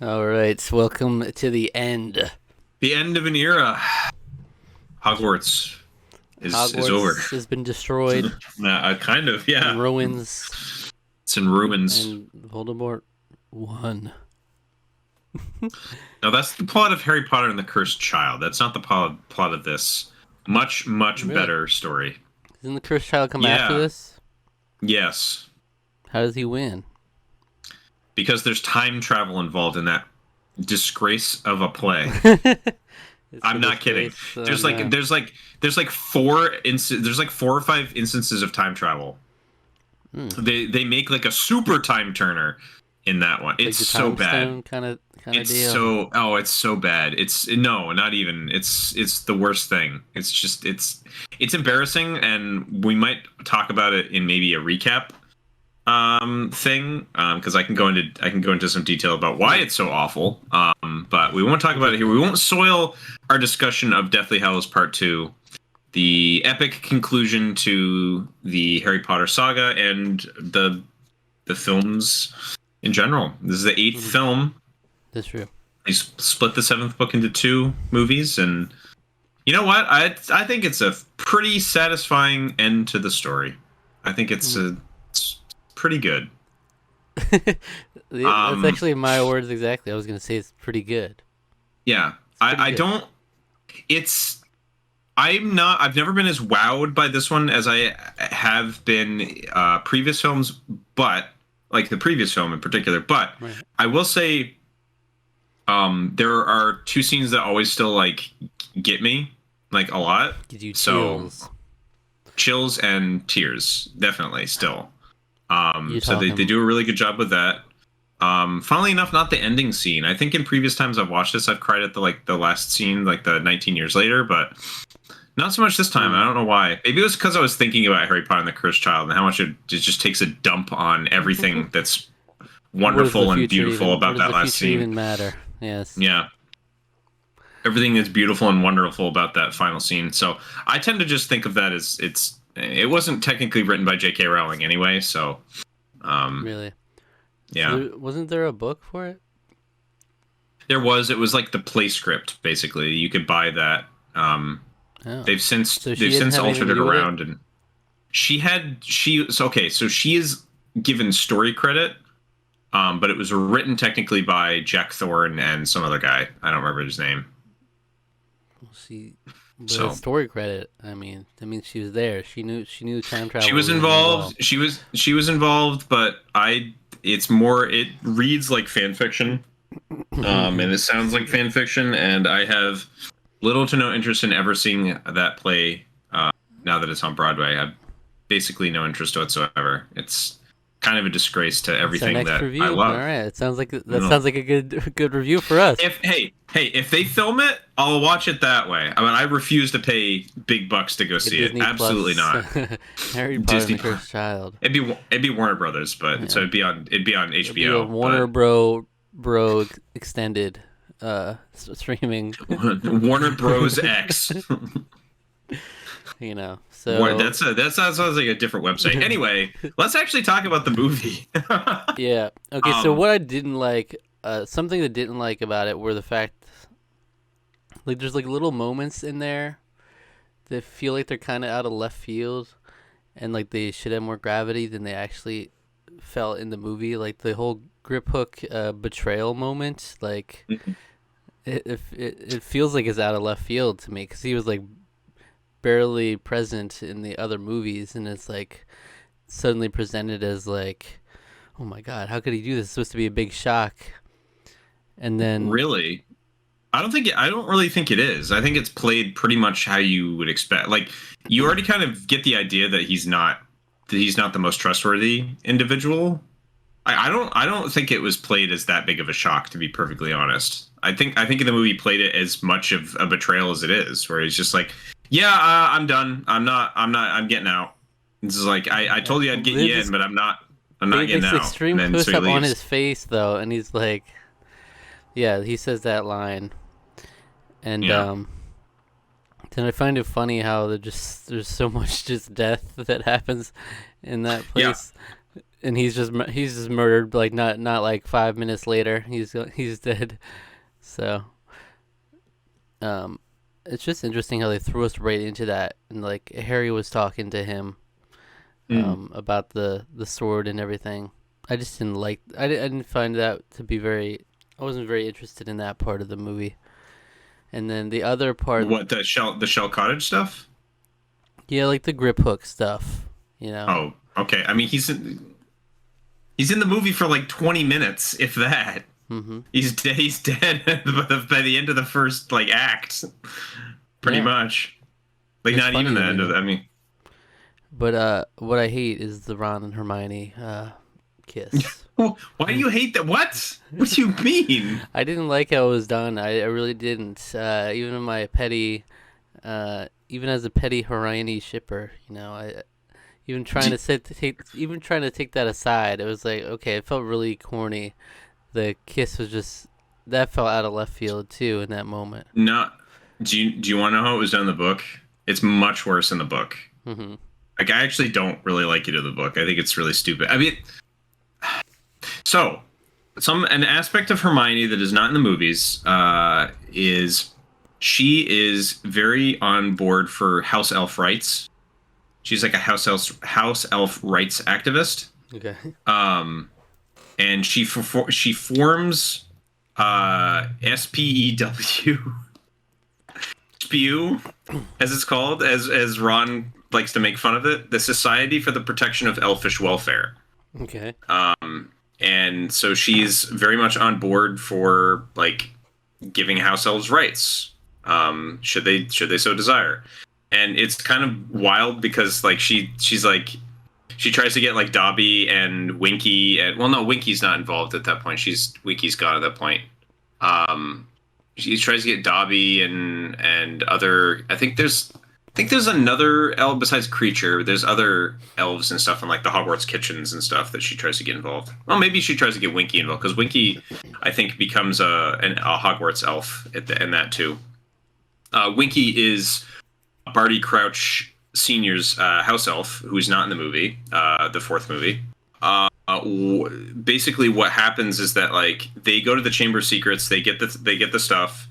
All right, welcome to the end. The end of an era. Hogwarts is over. Hogwarts has been destroyed Kind of, in yeah. ruins, It's in ruins. and Voldemort won. Now that's the plot of Harry Potter and the Cursed Child. That's not the plot of this. Much Really? better story. Doesn't the Cursed Child come after Yeah. this? Yes. How does he win? Because there's time travel involved in that disgrace of a play. It's I'm a not kidding. disgrace. There's Oh, like no. there's like there's like there's like 4 or 5 instances of time travel. Hmm. They make like a super time turner in that one. Like It's the so Time bad. Stone kind of It's deal. it's so bad. It's no, not even. It's the worst thing. It's just it's embarrassing, and we might talk about it in maybe a recap thing, because I can go into some detail about why it's so awful. But we won't talk about it here. We won't soil our discussion of Deathly Hallows Part 2, the epic conclusion to the Harry Potter saga and the films in general. This is the 8th film. That's true. They split the 7th book into 2 movies, and you know what? I think it's a pretty satisfying end to the story. I think it's pretty good. That's actually my words exactly. I was gonna say it's pretty good. Yeah, It's pretty I good. don't. It's I'm not. I've never been as wowed by this one as I have been previous films, but like the previous film in particular. But Right. I will say, there are 2 scenes that always still like get me like a lot. Gives you So chills. chills and tears, definitely still. You So they talking? do a really good job with that. Funnily enough, not the ending scene. I think in previous times I've watched this, I've cried at the last scene, like the 19 years later, but not so much this time. I don't know why. Maybe it was because I was thinking about Harry Potter and the Cursed Child and how much it just takes a dump on everything that's What does the wonderful and future beautiful even? What about does that the last future scene. even matter? Yes. Yeah, everything that's beautiful and wonderful about that final scene. So I tend to just think of that as it wasn't technically written by J.K. Rowling anyway. So Really. So yeah, wasn't there a book for it? it was like the play script basically. You could buy that. Oh. So They've she didn't since have anything altered to it do with it? around, and so she is given story credit. But it was written technically by Jack Thorne and some other guy. I don't remember his name. Well, but a So story credit. I mean, that means she was there. She knew time she travel was really well. involved. She was involved, but it's more. It reads like fan fiction, and it sounds like fan fiction, and I have little to no interest in ever seeing that play. Now that it's on Broadway, I have basically no interest whatsoever. It's kind of a disgrace to That's our everything next that I review. All love. right. It sounds like that No. sounds like a good review for us. If they film it, I'll watch it that way. I mean, I refuse to pay big bucks to go Like a see it. Disney Absolutely Plus not. Harry Potter and Disney the Cursed Child. it'd be Warner Brothers, but so Yeah. it'd be on It'll be a HBO. Warner Bro extended streaming. But Warner Bros. X. So That sounds like a different website. Anyway, let's actually talk about the movie. yeah. Okay, so Um, what I didn't like, something that didn't like about it were the fact, like, there's like little moments in there that feel like they're kind of out of left field, and like they should have more gravity than they actually felt in the movie. Like the whole grip hook betrayal moment, like it feels like it's out of left field to me because he was like barely present in the other movies, and it's like suddenly presented as like, oh my god, how could he do this? It's supposed to be a big shock, and then really, I don't really think it is. I think it's played pretty much how you would expect. Like you already kind of get the idea that he's not the most trustworthy individual. I don't think it was played as that big of a shock, to be perfectly honest. I think the movie played it as much of a betrayal as it is, where he's just like, yeah, I'm done. I'm getting out. This is like I told you I'd get you this in, but I'm not big getting out. extreme And then push so he up on leaves. his face though, and he's like, yeah, he says that line, and Yeah. then I find it funny how there's so much just death that happens in that Yeah. place. and he's just murdered like not like 5 minutes later. He's dead. So it's just interesting how they threw us right into that, and like Harry was talking to him about the sword and everything. I just didn't like. I didn't find that to be very. I wasn't very interested in that part of the movie. And then the other part, What, the Shell Cottage stuff? yeah, like the grip hook stuff. You know. Oh, okay. I mean, he's in the movie for like 20 minutes, if that. Mm-hmm. He's dead by the end of the first like act, pretty much. Like It's not funny even to the end me. of. I mean, But what I hate is the Ron and Hermione kiss. why do you hate that? What do you mean? I didn't like how it was done. I really didn't. Even in my petty, even as a petty Hermione shipper, I even trying to take that aside. It was like, okay, it felt really corny. The kiss was just that felt out of left field too in that moment. No, do you want to know how it was done in the book? It's much worse in the book. Mm-hmm. Like, I actually don't really like it in the book. I think it's really stupid. I mean, so an aspect of Hermione that is not in the movies is she is very on board for house elf rights. She's like a house elf rights activist. Okay. And she forms SPEW Spew, as it's called, as Ron likes to make fun of it, the Society for the Protection of Elfish Welfare. Okay. And so she's very much on board for like giving house elves rights, should they so desire. And it's kind of wild because like she's like she tries to get like Dobby and Winky, and well, no, Winky's not involved at that point. Winky's gone at that point. She tries to get Dobby and other. I think there's another elf besides Creature. There's other elves and stuff in like the Hogwarts kitchens and stuff that she tries to get involved. Well, maybe she tries to get Winky involved because Winky, I think, becomes a Hogwarts elf in that too. Winky is Barty Crouch Senior's house elf, who's not in the movie, the fourth movie. Basically, what happens is that like they go to the Chamber of Secrets, they get the stuff.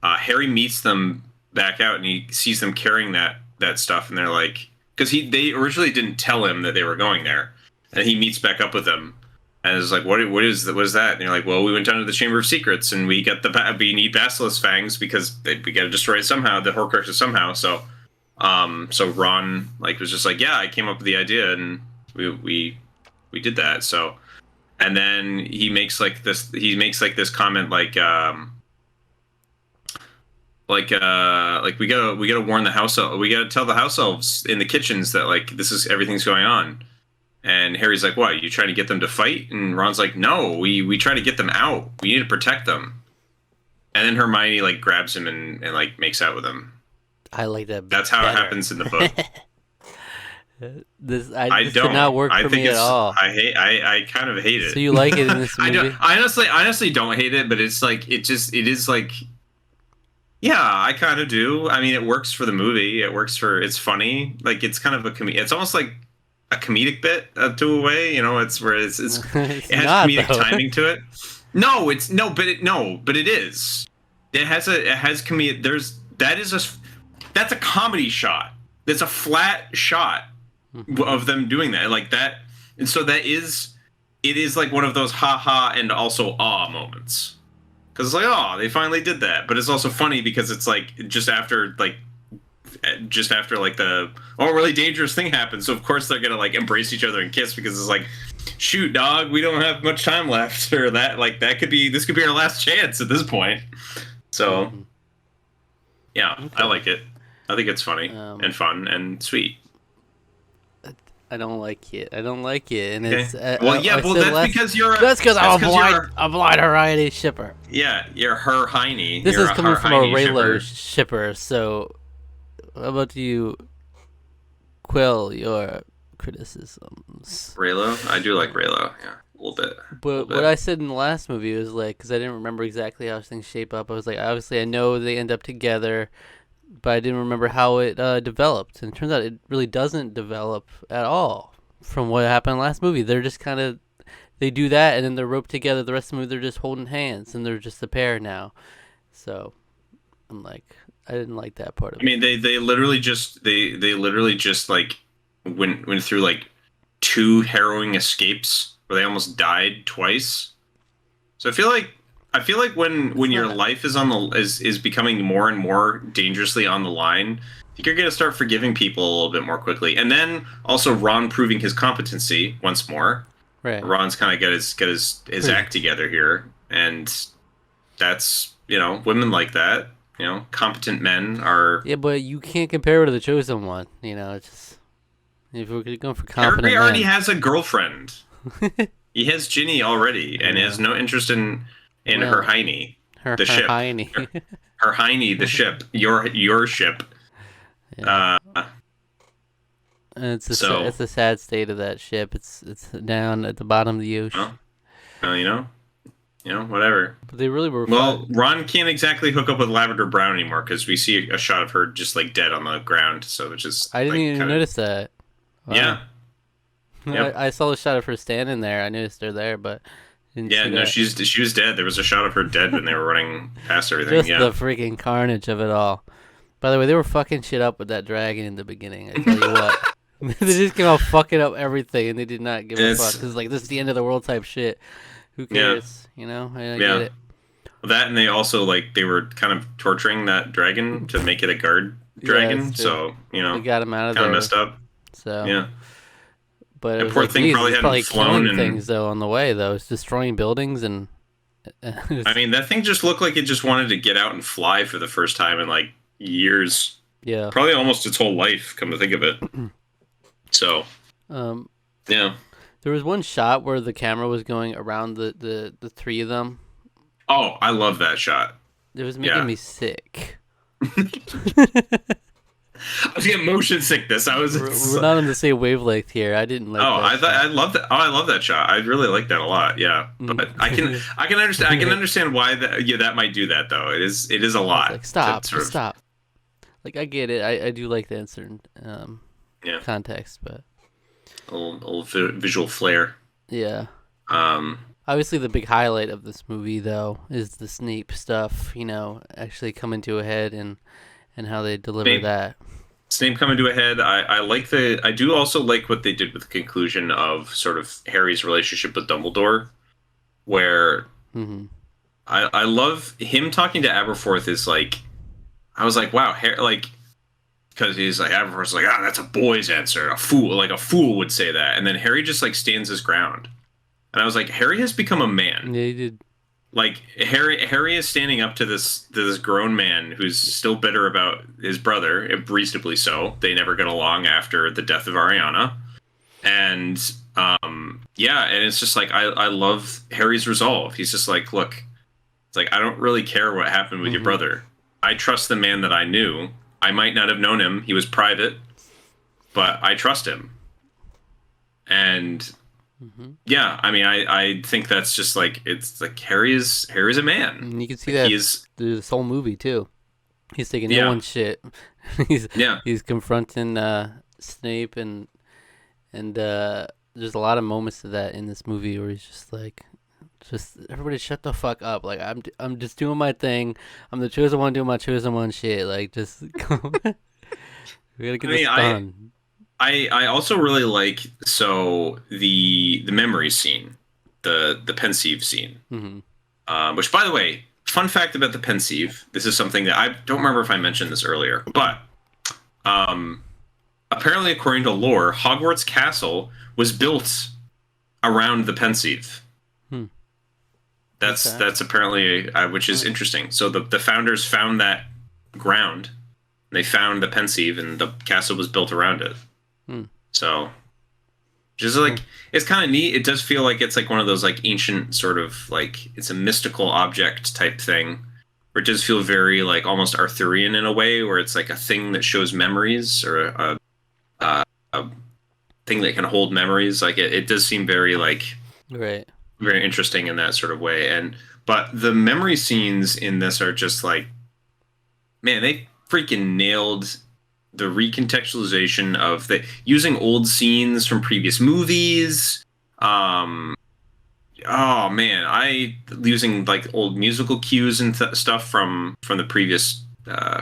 Harry meets them back out, and he sees them carrying that stuff, and they're like, because they originally didn't tell him that they were going there, and he meets back up with them, and is like, what is that? And you're like, well, we went down to the Chamber of Secrets, and we need Basilisk fangs because we got to destroy it somehow, the Horcruxes somehow. So Ron like was just like, yeah, I came up with the idea, and we did that. So, and then he makes this comment like we gotta warn the house elves, we gotta tell the house elves in the kitchens that like everything's going on. And Harry's like, what, you trying to get them to fight? And Ron's like, no, we try to get them out, we need to protect them. And then Hermione like grabs him and like makes out with him. I like that. That's how it happens in the book. This don't. did not work for me at all. I kind of hate it. So you like it in this movie? I honestly don't hate it, but it's like it is like, yeah, I kind of do. I mean, it works for the movie. It's funny. Like it's kind of it's almost like a comedic bit to a way. It's where it's it has not, comedic though. timing to it. No, but it is. It has comedic. That's a comedy shot. That's a flat shot of them doing that like that, and so it is like one of those ha and also awe moments, because it's like, oh, they finally did that. But it's also funny because it's like just after like the really dangerous thing happens, so of course they're gonna like embrace each other and kiss, because it's like, shoot, dog, we don't have much time left, or this could be our last chance at this point. So yeah, okay. I like it. I think it's funny and fun and sweet. I don't like it. And okay. it's that's because I'm a blind Hermione shipper. Yeah, you're her Heine. This is coming from a Raylo shipper. So, how about you quell your criticisms? Raylo, I do like Raylo. Yeah, a little bit. But what I said in the last movie was like, because I didn't remember exactly how things shape up. I was like, obviously, I know they end up together, but I didn't remember how it developed. And it turns out it really doesn't develop at all. from what happened last movie. They're just kind of they do that, and then they're roped together. The rest of the movie, they're just holding hands, and they're just a pair now. So I'm like, I didn't like that part of I it. mean, they literally just they literally just like went through like two harrowing escapes where they almost died twice. So I feel like when It's your not. life is on the is becoming more and more dangerously on the line, I think you're gonna start forgiving people a little bit more quickly. And then also Ron proving his competency once more. Right. Ron's kind of got his Wait. act together here, and that's women like that. Competent men are. Yeah, but you can't compare her to the chosen one. It's just if we're going for Harry competent already men. has a girlfriend. He has Ginny already, and Yeah. has no interest in her Well, hiney, her the ship. hiney. Her hiney, the ship, your ship. Yeah. Uh, And so it's a sad state of that ship. It's down at the bottom of the ocean. well, whatever. But they really were Well, fun. Ron can't exactly hook up with Lavender Brown anymore because we see a shot of her just like dead on the ground. So which is I didn't like even kind of notice that. Wow. yeah, yep. I saw the shot of her standing there. I noticed her there, but didn't Yeah, see no, that. she was dead. There was a shot of her dead when they were running past everything. Just Yeah. the freaking carnage of it all. By the way, they were fucking shit up with that dragon in the beginning. I tell you what. They just came out fucking up everything, and they did not give a fuck. It's Because, like, this is the end of the world type shit. Who yeah, cares? I get yeah. it. That and they also like they were kind of torturing that dragon to make it a guard Yeah, it's dragon. true. So They got him out of kind of there. messed up. So, Yeah, but it that was poor like, thing geez, probably it's hadn't probably flown, killing and things, though, on the way, though. It's destroying buildings, and I mean that thing just looked like it just wanted to get out and fly for the first time in like years, yeah. probably almost its whole life. Come to think of it. So Um, yeah. there was one shot where the camera was going around the three of them. Oh, I love that shot. It was making Yeah. me sick. I was getting motion sickness. I was. We're not on the same wavelength here. I didn't like Oh, that I thought shot. I love that. Oh, I love that shot. I really like that a lot. Yeah, but I can understand. I can understand why that. Yeah, that might do that though. It is a It's lot. like, stop, To sort just of, stop. Like, I get it. I do like that in certain yeah, context, but a little visual flair. yeah. Um, Obviously, the big highlight of this movie, though, is the Snape stuff. Actually coming to a head and how they deliver Snape, that. Snape coming to a head. I like the. I do also like what they did with the conclusion of sort of Harry's relationship with Dumbledore, where Hmm. I love him talking to Aberforth. Is like, I was like, wow, like. Because he's like Aberforth's like, that's a boy's answer. A fool would say that. And then Harry just like stands his ground. And I was like, Harry has become a man. Yeah, you did. Like Harry is standing up to this grown man who's still bitter about his brother, reasonably so. They never got along after the death of Ariana. And yeah, and it's just like I love Harry's resolve. He's just like, look, it's like I don't really care what happened with your brother. I trust the man that I knew. I might not have known him. He was private, but I trust him. And yeah, I mean, I think that's just like it's like Harry is a man. And you can see Like, that he is. through this whole movie too. He's taking Yeah. no one's shit. he's Yeah. he's confronting Snape and there's a lot of moments of that in this movie where he's just everybody shut the fuck up. Like I'm just doing my thing. I'm the chosen one doing my chosen one shit. Like just we gotta get I this mean, done. I also really like the memory scene, the pensieve scene. Hmm. Which, by the way, fun fact about the pensieve. This is something that I don't remember if I mentioned this earlier, but apparently, according to lore, Hogwarts Castle was built around the pensieve. Hmm. That's Okay. that's apparently which is interesting. So the founders found that ground. They found the pensieve, and the castle was built around it. Hmm. So, just like it's kind of neat. It does feel like it's like one of those like ancient sort of like it's a mystical object type thing, where it does feel very like almost Arthurian in a way, where it's like a thing that shows memories or a thing that can hold memories. Like it does seem very like Right. very interesting in that sort of way. But the memory scenes in this are just like, man, they freaking nailed the recontextualization of the using old scenes from previous movies. Oh man, I using like old musical cues and stuff from the previous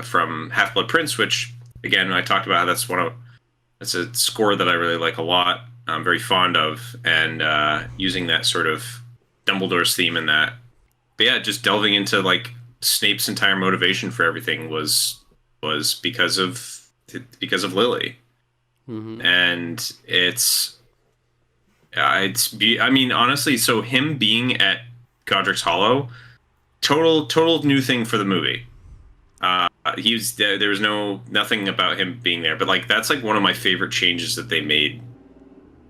from Half Blood Prince, which again I talked about. That's a score that I really like a lot. I'm very fond of, and using that sort of Dumbledore's theme in that. But yeah, just delving into like Snape's entire motivation for everything was because of Lily, Mm-hmm. and I mean honestly, so him being at Godric's Hollow, total new thing for the movie. He was there was nothing about him being there, but like that's like one of my favorite changes that they made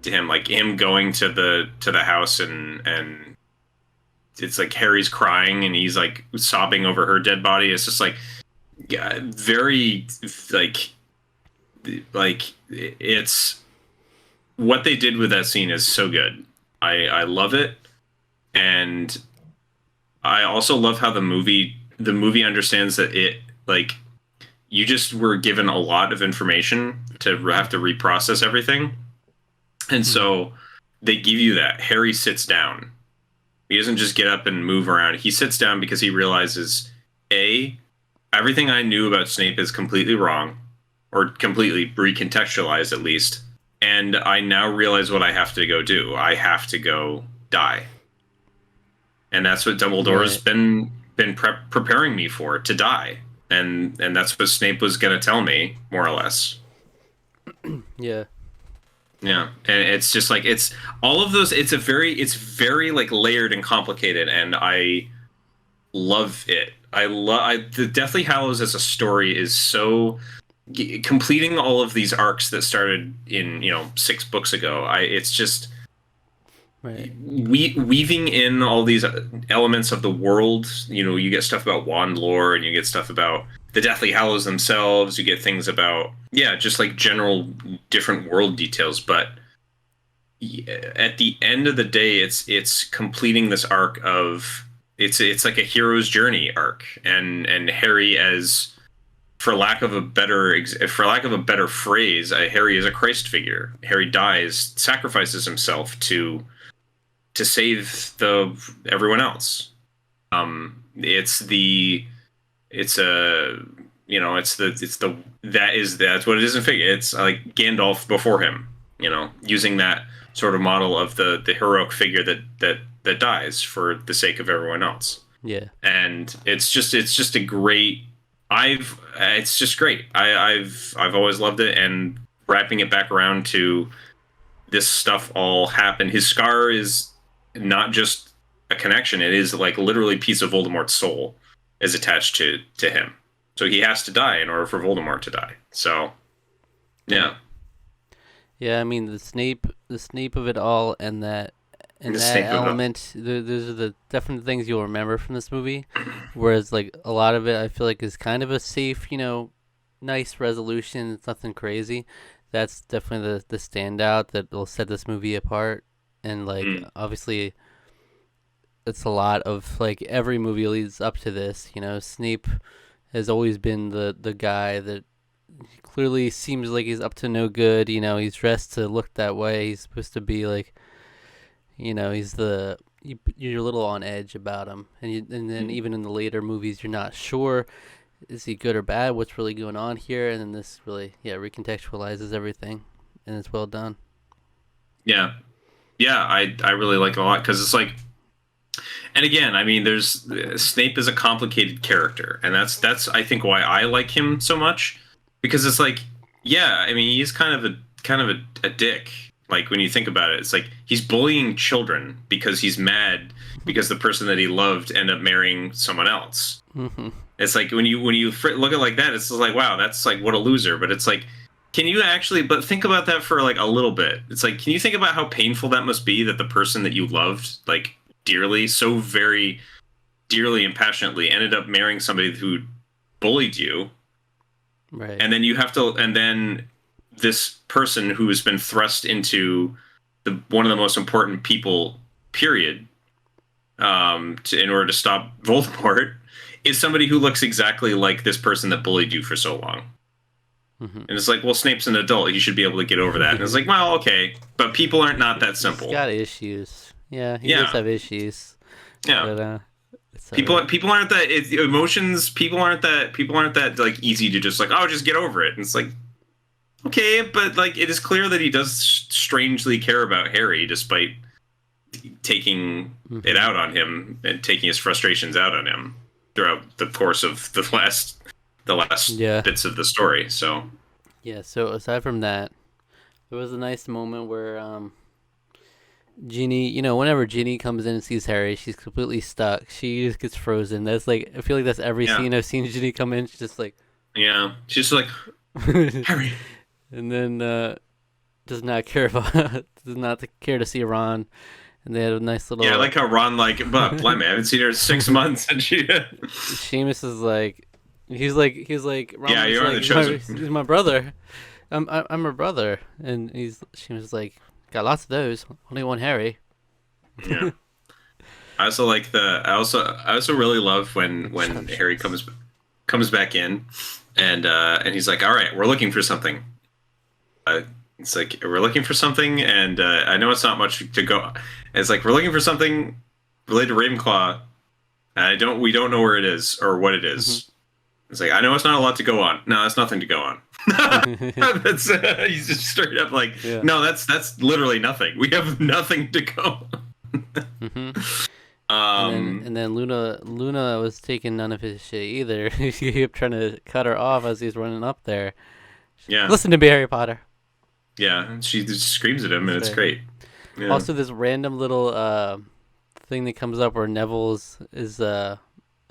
to him, like him going to the house and it's like Harry's crying and he's like sobbing over her dead body. It's just like yeah, very like it's what they did with that scene is so good. I love it, and I also love how the movie understands that it like you just were given a lot of information to have to reprocess everything, and Mm-hmm. so they give you that. Harry sits down. He doesn't just get up and move around. He sits down because he realizes a everything I knew about Snape is completely wrong, or completely recontextualized at least. And I now realize what I have to go do. I have to go die, and that's what Dumbledore's Right. been preparing me for, to die. And that's what Snape was going to tell me, more or less. Yeah. Yeah, and it's just like it's all of those. It's very like layered and complicated, and I love it. The Deathly Hallows as a story is so completing all of these arcs that started in 6 books ago. It's just Right. weaving in all these elements of the world. You get stuff about wand lore, and you get stuff about the Deathly Hallows themselves. You get things about just like general different world details. But at the end of the day, it's completing this arc of it's like a hero's journey arc, and Harry as for lack of a better phrase, Harry is a Christ figure. Harry dies, sacrifices himself to save the everyone else. It's a it's the that's what it is in figure. It's like Gandalf before him, using that sort of model of the heroic figure that dies for the sake of everyone else. Yeah. And it's just a great I've it's just great. I've always loved it, and wrapping it back around to this stuff all happened. His scar is not just a connection; it is like literally a piece of Voldemort's soul is attached to him. So he has to die in order for Voldemort to die. So Right. yeah, Yeah. I mean, the Snape of it all, and the that Snape of it. element. Those are the definite things you'll remember from this movie. Whereas, like a lot of it, I feel like is kind of a safe, nice resolution. It's nothing crazy. That's definitely the standout that will set this movie apart. And like Mm. obviously, it's a lot of like every movie leads up to this. Snape has always been the guy that clearly seems like he's up to no good. He's dressed to look that way. He's supposed to be like, he's you're a little on edge about him, and then even in the later movies, you're not sure is he good or bad, what's really going on here, and then this really recontextualizes everything, and it's well done. Yeah, yeah. I really like it a lot because it's like, and again, I mean, there's Snape is a complicated character, and that's I think why I like him so much, because it's like, yeah, I mean, he's kind of a dick. Like when you think about it, it's like he's bullying children because he's mad because the person that he loved ended up marrying someone else. Hmm. It's like when you look at it like that, it's just like, wow, that's like what a loser. But it's like, can you actually? But think about that for like a little bit. It's like, can you think about how painful that must be that the person that you loved like dearly, so very dearly and passionately, ended up marrying somebody who bullied you, Right. and then you have to, and then this person who has been thrust into the one of the most important people, period, in order to stop Voldemort, is somebody who looks exactly like this person that bullied you for so long. Mm-hmm. And it's like, well, Snape's an adult. He should be able to get over that. And it's like, well, okay, but people aren't not that He's simple. got issues. Yeah, he does Yeah, have issues, yeah. but it's People alright. people aren't that emotions. People aren't that like easy to just like, oh, just get over it. And it's like, okay, but like it is clear that he does strangely care about Harry, despite taking it Mm-hmm. out on him and taking his frustrations out on him throughout the course of the last Yeah, bits of the story. So yeah. So aside from that, there was a nice moment where Ginny, whenever Ginny comes in and sees Harry, she's completely stuck. She just gets frozen. That's like I feel like that's every yeah, scene I've seen Ginny come in. She's just like, yeah, she's just like Harry. and then does not care about does not care to see Ron. And they had a nice Yeah, I little. like how Ron like, but blimey, I haven't seen her in 6 months, and she. Seamus is like, he's like Ron Yeah, was you are like, the chosen. he's my brother. I'm her brother, and Seamus is like, got lots of those. Only one Harry. Yeah. I also like the. I also really love Shut when up, Harry Seamus. comes back in, and he's like, all right, we're looking for something. Uh, it's like we're looking for something, and I know it's not much to go. It's like we're looking for something related to Ravenclaw. And we don't know where it is or what it Hmm. is. It's like I know it's not a lot to go on. No, that's nothing to go on. That's he's just straight up like, Yeah. no, that's literally nothing. We have nothing to go. Hmm. And then Um, and then Luna was taking none of his shit either. He kept trying to cut her off as he's running up there. yeah, Listen to me, Harry Potter. yeah. She just screams at him, and it's So, great. Yeah, also, this random little thing that comes up where Neville's is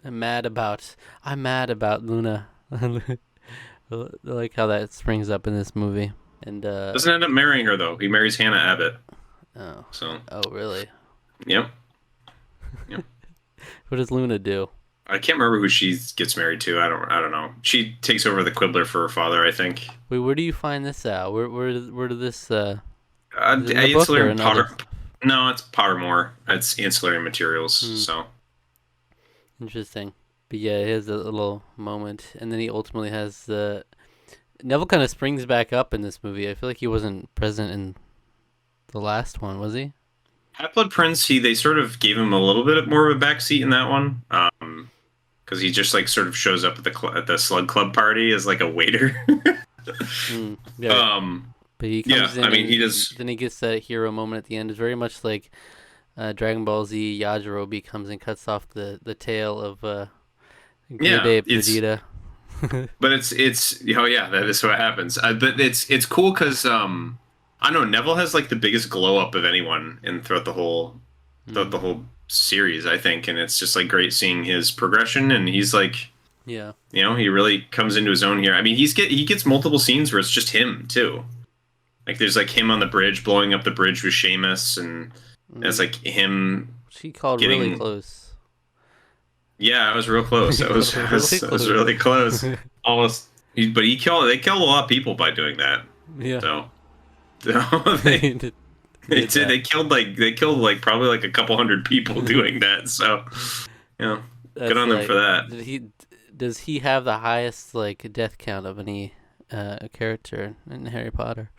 mad about. I'm mad about Luna. I like how that springs up in this movie. And doesn't end up marrying her though. He marries Hannah Abbott. oh, So, oh really? yep, yep. What does Luna do? I can't remember who she gets married to. I don't know. She takes over the Quibbler for her father, I think. Wait, where do you find this out? Where did this is it in the book or Ancillary another? Potter. No, it's Pottermore. It's ancillary materials. Hmm, So interesting. But yeah, he has a little moment, and then he ultimately has the Neville kind of springs back up in this movie. I feel like he wasn't present in the last one, was he? Half-Blood Prince, they sort of gave him a little bit more of a backseat in that one, because he just like sort of shows up at the Slug Club party as like a waiter. Mm, yeah, um, but he yeah, comes in I mean he and does. then he gets that hero moment at the end. It's very much like Dragon Ball Z. Yajirobe comes and cuts off the tail of Good Yeah, Day it's Vegeta. but it's oh yeah, that is what happens. But it's cool because I don't know, Neville has like the biggest glow up of anyone in throughout Mm, the whole series, I think, and it's just like great seeing his progression, and he's like, yeah. he really comes into his own here. I mean, he gets multiple scenes where it's just him too. Like there's like him on the bridge blowing up the bridge with Seamus, and it's Mm, like him she called really getting. close. Yeah, I was real close. She called really I was close. really close. Almost. But they killed a lot of people by doing that. Yeah, So, so he they did that. they killed like probably like a couple hundred people doing that. So, good That's on them like, for that. does he have the highest like death count of any character in Harry Potter?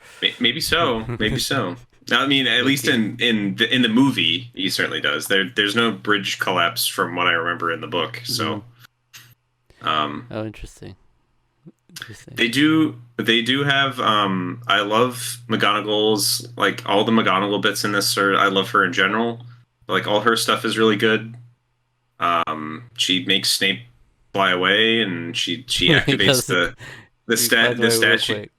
Maybe so. Maybe so. I mean, at least Loki. in the movie, he certainly does. There's no bridge collapse from what I remember in the book. Hmm. So, um, Oh, interesting. Interesting. they do have I love McGonagall's like all the McGonagall bits in this are I love her in general. Like all her stuff is really good. She makes Snape fly away and she He activates does it. He flies the away real statue quick.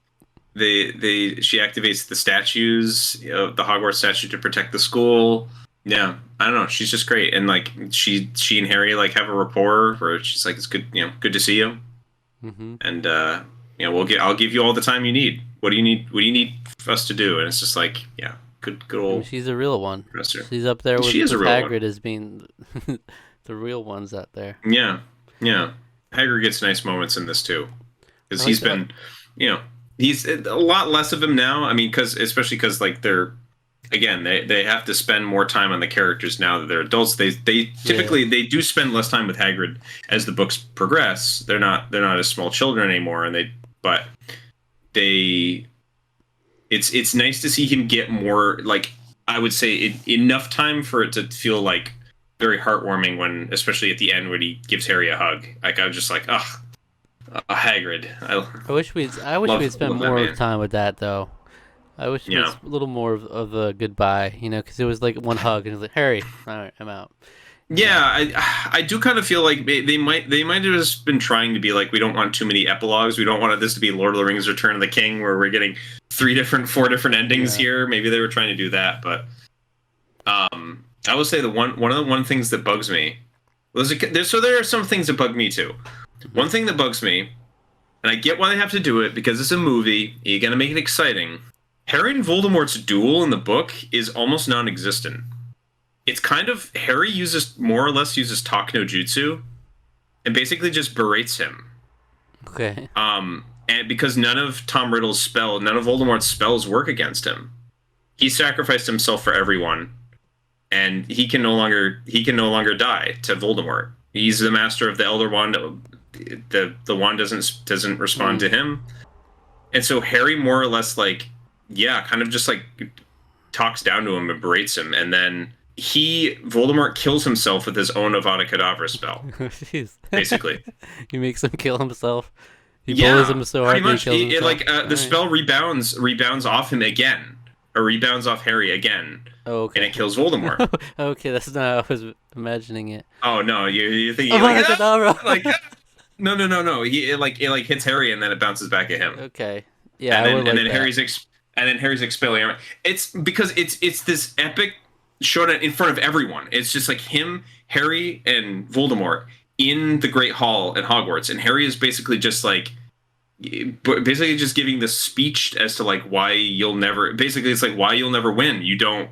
she activates the statues, the Hogwarts statue to protect the school. Yeah, I don't know. She's just great, and like she and Harry like have a rapport where she's like, it's good, good to see you, Hmm. and I'll give you all the time you need. What do you need? What do you need for us to do? And it's just like, yeah, good I mean, old she's a real one. professor. She's up there She is a with real one. Hagrid as being the real ones out there. Yeah, yeah. Hagrid gets nice moments in this too, I because like he's that. been, you know, he's a lot less of him now. I mean, especially because like they're again they have to spend more time on the characters now that they're adults. They Yeah. typically they do spend less time with Hagrid as the books progress. They're not as small children anymore, and they but they it's nice to see him get more, like, I would say enough time for it to feel like very heartwarming when, especially at the end when he gives Harry a hug. Like I was just like, ugh, Hagrid. I wish we had spent love that more man. time with that though. I wish it Yeah. was a little more of a goodbye, because it was like one hug and it was like, Harry, all right, I'm out. Yeah, I do kind of feel like they might have just been trying to be like, we don't want too many epilogues. We don't want this to be Lord of the Rings: Return of the King, where we're getting four different endings Yeah. here. Maybe they were trying to do that, but I will say one of the one things that bugs me so there are some things that bug me too. Mm-hmm. One thing that bugs me, and I get why they have to do it because it's a movie. You got to make it exciting. Harry and Voldemort's duel in the book is almost non-existent. It's kind of Harry more or less uses talk no jutsu and basically just berates him. Okay. And because none of Voldemort's spells work against him. He sacrificed himself for everyone, and he can no longer die to Voldemort. He's the master of the Elder Wand. The wand doesn't respond to him, and so Harry more or less kind of just talks down to him and berates him, and then Voldemort kills himself with his own Avada Kedavra spell. Jeez. Basically, He makes him kill himself. He yeah, bullies him so hard pretty that he much. kills himself. The spell rebounds off him again, or rebounds off Harry again, Oh, okay. and it kills Voldemort. Okay, that's not how I was imagining it. Oh no, you think Avada Kedavra. No. It hits Harry and then it bounces back at him. Okay. Yeah, and I then, would like and then that. Harry's expelling. It's because it's this epic shown in front of everyone. It's just like him, Harry, and Voldemort in the Great Hall at Hogwarts, and Harry is basically just giving this speech as to why you'll never. Basically, it's why you'll never win. You don't.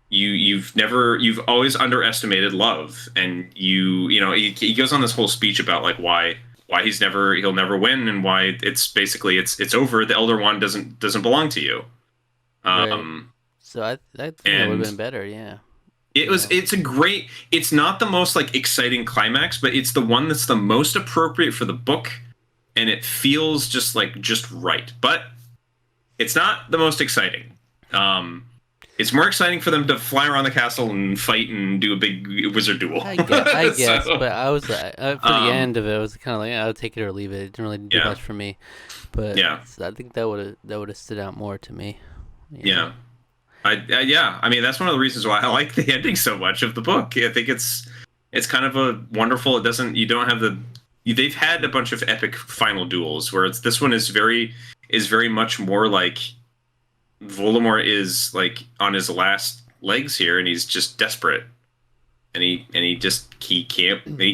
You've always underestimated love, and he goes on this whole speech about why he'll never win, and why it's basically it's over. The Elder Wand doesn't belong to you. Right. So I think that would have been better. Yeah. It's not the most exciting climax, but it's the one that's the most appropriate for the book, and it feels just right. But it's not the most exciting. It's more exciting for them to fly around the castle and fight and do a big wizard duel. I guess, but I was for the end of it, I was kind of like, I'll take it or leave it. It didn't really do much for me, but I think that would have stood out more to me. Yeah. I mean, that's one of the reasons why I like the ending so much of the book. I think it's kind of a wonderful. They've had a bunch of epic final duels, where this one is very much more like Voldemort is on his last legs here, and he's just desperate, and he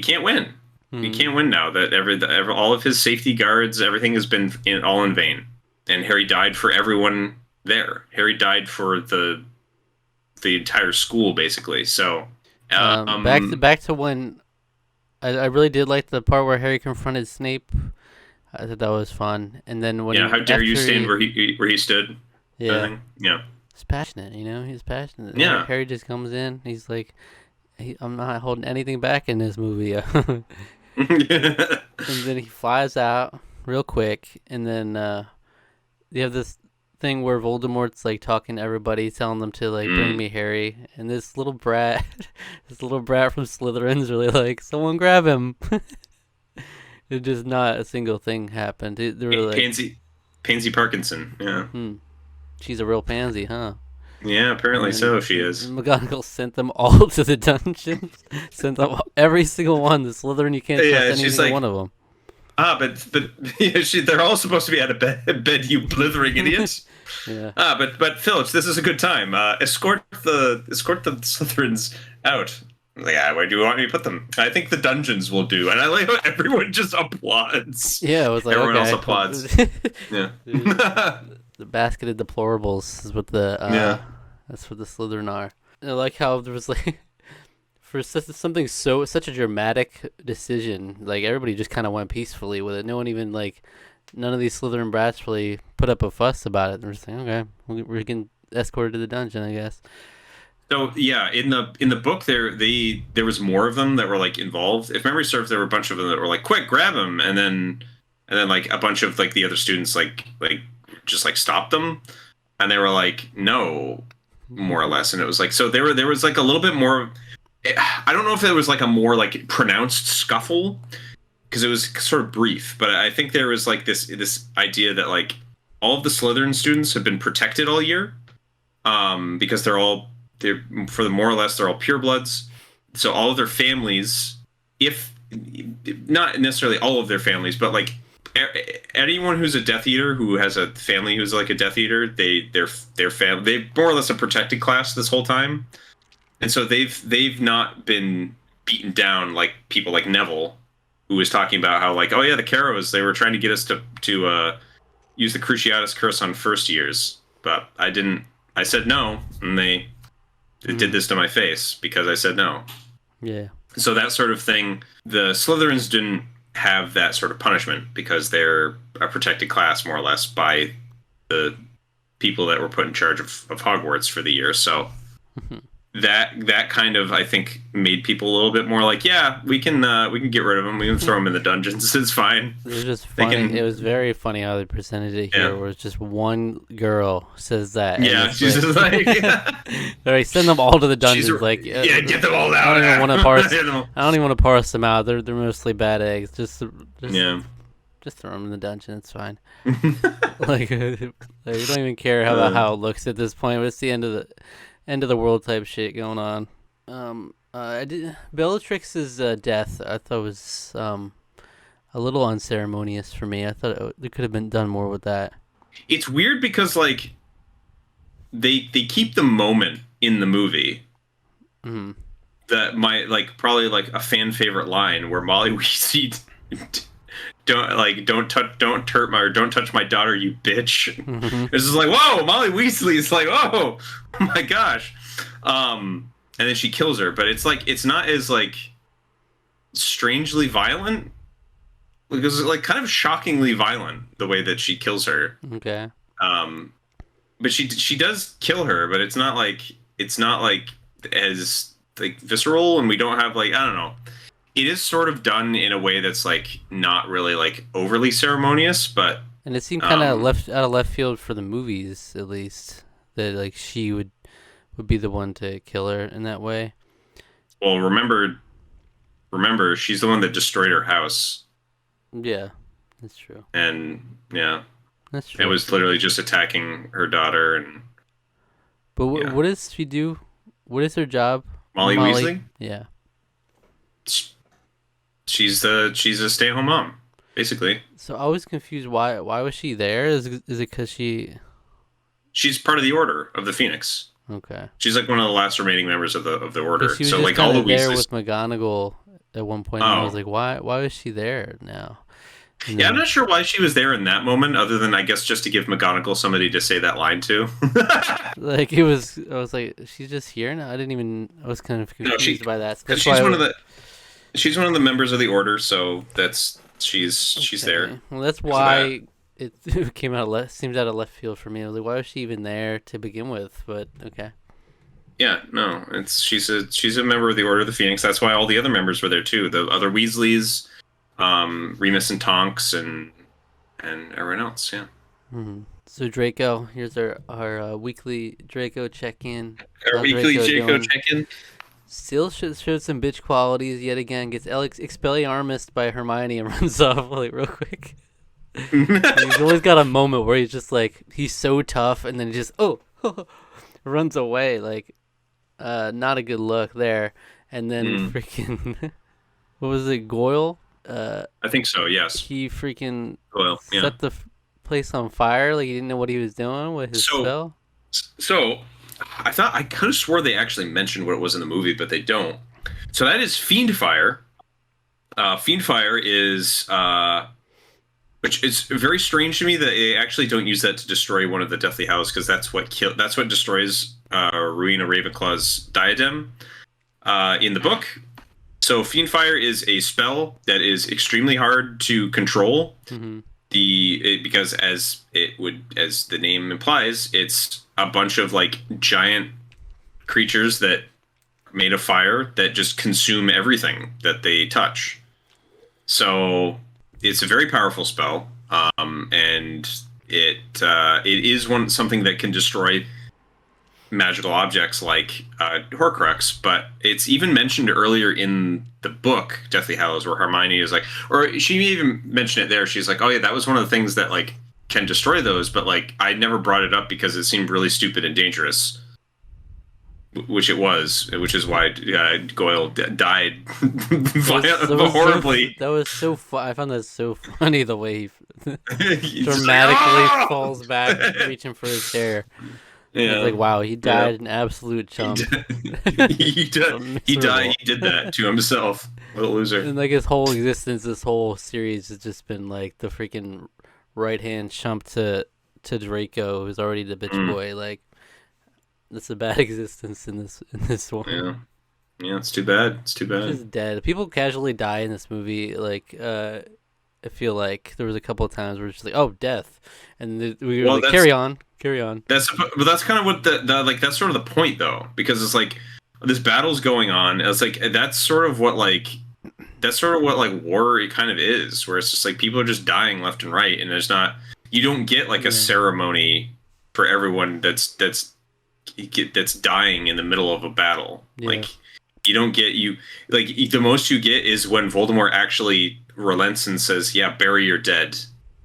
can't win. He can't win now that all of his safety guards, everything has been all in vain, and Harry died for everyone there. Harry died for the entire school, basically. So back to when I really did like the part where Harry confronted Snape. I thought that was fun, and then when how dare you stand where he stood? Yeah. Yeah. He's passionate, he's passionate. Yeah. Harry just comes in, he's like, I'm not holding anything back in this movie. And then he flies out real quick, and then you have this thing where Voldemort's talking to everybody, telling them to bring me Harry, and this little brat from Slytherin's really someone grab him. It just not a single thing happened. They were Pansy Parkinson. Yeah. She's a real pansy, huh? Yeah, apparently so. She is. McGonagall sent them all to the dungeon. Sent them every single one. The Slytherin, you can't trust any single one of them. But they're all supposed to be out of bed, you blithering idiots. Yeah. But Phillips, this is a good time. Escort the Slytherins out. Where do you want me to put them? I think the dungeons will do. And I like how everyone just applauds. Yeah, it was everyone else applauds. Yeah. The basket of deplorables is what that's what the Slytherin are. And I like how there was for such a dramatic decision, everybody just kind of went peacefully with it. No one even none of these Slytherin brats really put up a fuss about it. They're just okay, we can escort her to the dungeon, I guess. So yeah, in the book there was more of them that were involved. If memory serves, there were a bunch of them that were quick, grab him, and then and then like a bunch of like the other students like just like stopped them, and they were like, no, more or less. And it was like, so there was like a little bit more. I don't know if it was like a more like pronounced scuffle because it was sort of brief, but I think there was like this idea that like all of the Slytherin students have been protected all year, because they're for the more or less they're all purebloods, so all of their families, if not necessarily all of their families, but like anyone who's a Death Eater who has a family who's like a Death Eater, their family, they more or less a protected class this whole time, and so they've not been beaten down like people like Neville, who was talking about how like, oh yeah, the Carrows, they were trying to get us to use the Cruciatus Curse on first years, but I didn't. I said no, and they did this to my face because I said no. Yeah. So that sort of thing, the Slytherins didn't have that sort of punishment because they're a protected class more or less by the people that were put in charge of Hogwarts for the year. So that kind of, I think, made people a little bit more like, yeah, we can get rid of them. We can throw them in the dungeons. It's fine. It was just funny. It was very funny how they presented it here, where it's just one girl says that. Yeah, she's just like, all right, send them all to the dungeons. Yeah, get them all out. I don't even want to parse. I don't even want to parse them out. They're mostly bad eggs. Just throw them in the dungeon. It's fine. like we don't even care how it looks at this point. But it's the end of the world type shit going on. Bellatrix's death, I thought was a little unceremonious for me. I thought they could have been done more with that. It's weird because like they keep the moment in the movie. Mm-hmm. That my like probably like a fan favorite line where Molly Weasley don't touch my daughter, you bitch. Mm-hmm. It's just like, whoa, Molly Weasley is like, oh my gosh. And then she kills her, but it's like it's not as like strangely violent. Because it's like kind of shockingly violent the way that she kills her. Okay. But she does kill her, but it's not like as like visceral, and we don't have like, I don't know. It is sort of done in a way that's like not really like overly ceremonious, but and it seemed kind of out of left field for the movies, at least, that like she would be the one to kill her in that way. Well, remember, she's the one that destroyed her house. Yeah, that's true. And yeah, that's true. It was literally just attacking her daughter. And but what does she do? What is her job? Molly Weasley? Yeah. She's a stay-at-home mom, basically. So I was confused. Why was she there? Is it because she's part of the Order of the Phoenix? Okay. She's like one of the last remaining members of the Order. She was so just like all the there Weasleys with McGonagall at one point. And I was like, why was she there now? And yeah, I'm not sure why she was there in that moment, other than I guess just to give McGonagall somebody to say that line to. Like I was like, she's just here now. I was kind of confused by that. Because she's one of the members of the Order, so she's there. Well, that's why it seems out of left field for me. I was like, why was she even there to begin with? But okay. Yeah, no, she's a member of the Order of the Phoenix. That's why all the other members were there too. The other Weasleys, Remus and Tonks, and everyone else. Yeah. Mm-hmm. So Draco, here's our weekly Draco check-in. Our weekly Draco check-in. Still showed some bitch qualities yet again. Gets Expelliarmus by Hermione and runs off like real quick. He's always got a moment where he's just like, he's so tough, and then he just runs away. Like, not a good look there. And then freaking, what was it, Goyle? I think so. Yes. He freaking Goyle, set the place on fire. Like he didn't know what he was doing with his spell. So I could have swore they actually mentioned what it was in the movie, but they don't. So that is Fiend Fire. Fiend Fire is, which is very strange to me that they actually don't use that to destroy one of the Deathly Hallows, because that's what destroys Rowena Ravenclaw's diadem in the book. So Fiend Fire is a spell that is extremely hard to control. Mm-hmm. Because as the name implies, it's a bunch of like giant creatures that are made of fire that just consume everything that they touch. So it's a very powerful spell, and it is something that can destroy magical objects like Horcrux, but it's even mentioned earlier in the book Deathly Hallows, where Hermione is like, or she even mentioned it there. She's like, "Oh yeah, that was one of the things that like can destroy those," but like I never brought it up because it seemed really stupid and dangerous, which it was, which is why Goyle died horribly. That was so fun. I found that so funny the way he dramatically like, falls back, reaching for his hair. Yeah. Like, wow, he died an absolute chump. He died. He did that to himself. What a loser. And like his whole existence, this whole series has just been like the freaking right hand chump to Draco, who's already the bitch boy. Like, that's a bad existence in this one. Yeah, it's too bad. It's too bad. He's dead. People casually die in this movie. Like, I feel like there was a couple of times where it's just like, oh, death, and we were like, carry on. But that's kind of what the like. That's sort of the point, though, because it's like this battle's going on. It's like that's sort of what like war it kind of is, where it's just like people are just dying left and right, and there's not, you don't get like a ceremony for everyone that's dying in the middle of a battle. Yeah. Like you don't get the most you get is when Voldemort actually relents and says, "Yeah, bury your dead.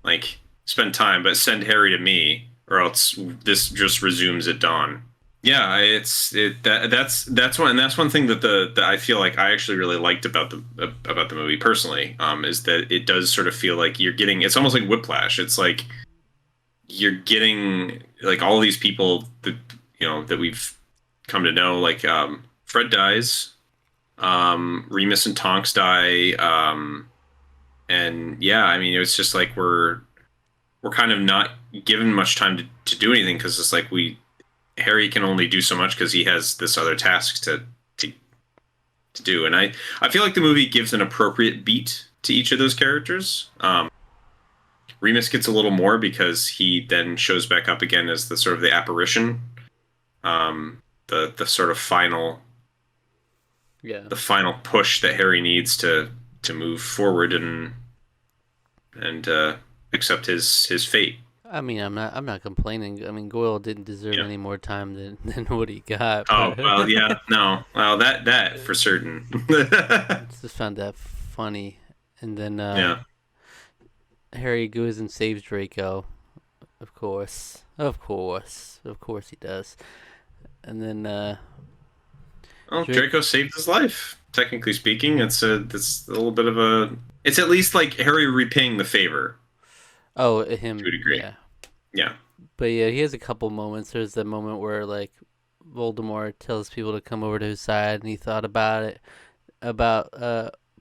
Like spend time, but send Harry to me, or else this just resumes at dawn." Yeah, that's one thing that I feel like I actually really liked about the movie personally, is that it does sort of feel like you're getting, it's almost like Whiplash. It's like you're getting like all these people that that we've come to know, like Fred dies, Remus and Tonks die, and yeah, I mean it's just like we're kind of not given much time to do anything, because it's like Harry can only do so much because he has this other task to do, and I feel like the movie gives an appropriate beat to each of those characters. Remus gets a little more because he then shows back up again as the sort of the apparition, the sort of final push that Harry needs to move forward and accept his fate. I mean, I'm not complaining. I mean, Goyle didn't deserve any more time than what he got. Oh well, yeah, no, well that for certain. Just found that funny, and then Harry goes and saves Draco. Of course he does. And then Draco saved his life. Technically speaking, it's a little bit of a. It's at least like Harry repaying the favor. Oh, him. To a degree. Yeah. But yeah, he has a couple moments. There's that moment where like Voldemort tells people to come over to his side, and he thought about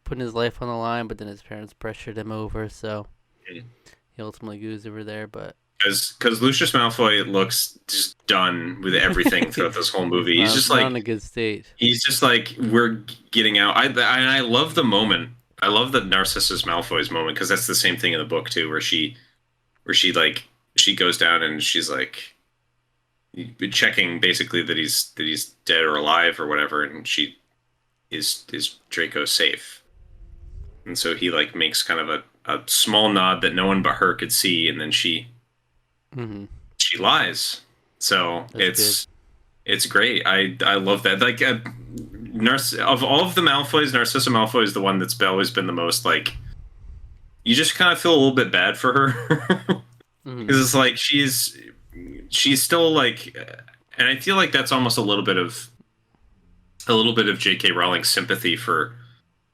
putting his life on the line, but then his parents pressured him over, so he ultimately goes over there. But because Lucius Malfoy looks just done with everything throughout this whole movie. He's just like not in a good state. He's just like, we're getting out. I love the moment. I love the Narcissus Malfoy's moment, because that's the same thing in the book too, where she goes down and she's like checking basically that he's dead or alive or whatever, and she is Draco safe, and so he like makes kind of a small nod that no one but her could see, and then she lies. So it's great. I love that. Like of all of the Malfoys, Narcissa Malfoy is the one that's always been the most like, you just kind of feel a little bit bad for her. Because it's like she's still like, and I feel like that's almost a little bit of J.K. Rowling's sympathy for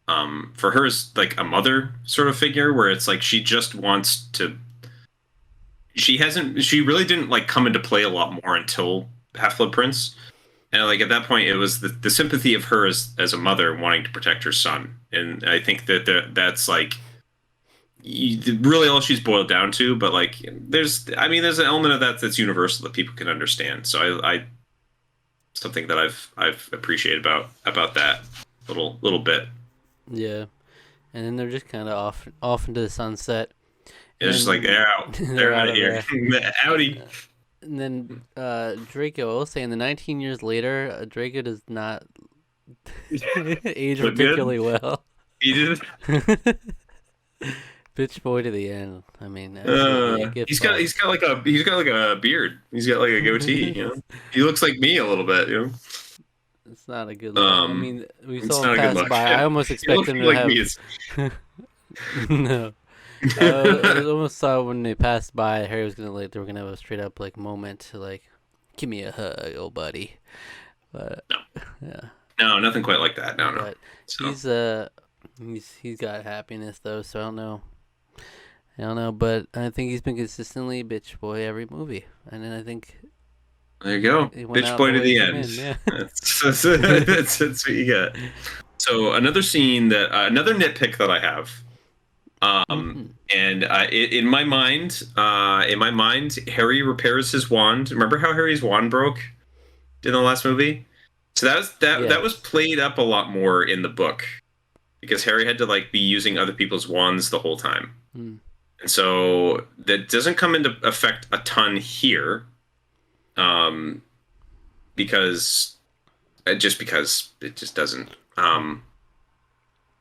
her as like a mother sort of figure, where it's like she just wants to. She really didn't like come into play a lot more until Half-Blood Prince, and like at that point it was the sympathy of her as a mother wanting to protect her son, and I think that's like. Really all she's boiled down to, but like there's an element of that's universal that people can understand. So I something that I've appreciated about that little bit. Yeah, and then they're just kind of off into the sunset. It's just like they're out. They're out of here. Howdy. And then Draco, I will say, in the 19 years later, Draco does not age particularly well. He did. Bitch boy to the end. I mean, absolutely. Get fucked. he's got like a beard. He's got like a goatee. You know, he looks like me a little bit. You It's not a good know, look. I mean, we it's saw him not a good pass look. by. I almost expect him Looking to like me have. is. No. I almost saw when they passed by, Harry was gonna like they were gonna have a straight up like moment to like, give me a hug, old buddy. But No, yeah, no, nothing quite like that. No, no. but So he's got happiness though, so I don't know, but I think he's been consistently bitch boy every movie, and then I think there you go, he went bitch out boy the to way he the came end. in. Yeah. That's what you get. So another scene that another nitpick that I have. Mm-hmm. And in my mind, Harry repairs his wand. Remember how Harry's wand broke in the last movie? So that was Yes. played up a lot more in the book because Harry had to like be using other people's wands the whole time, Mm. and so that doesn't come into effect a ton here, um, because because it just doesn't.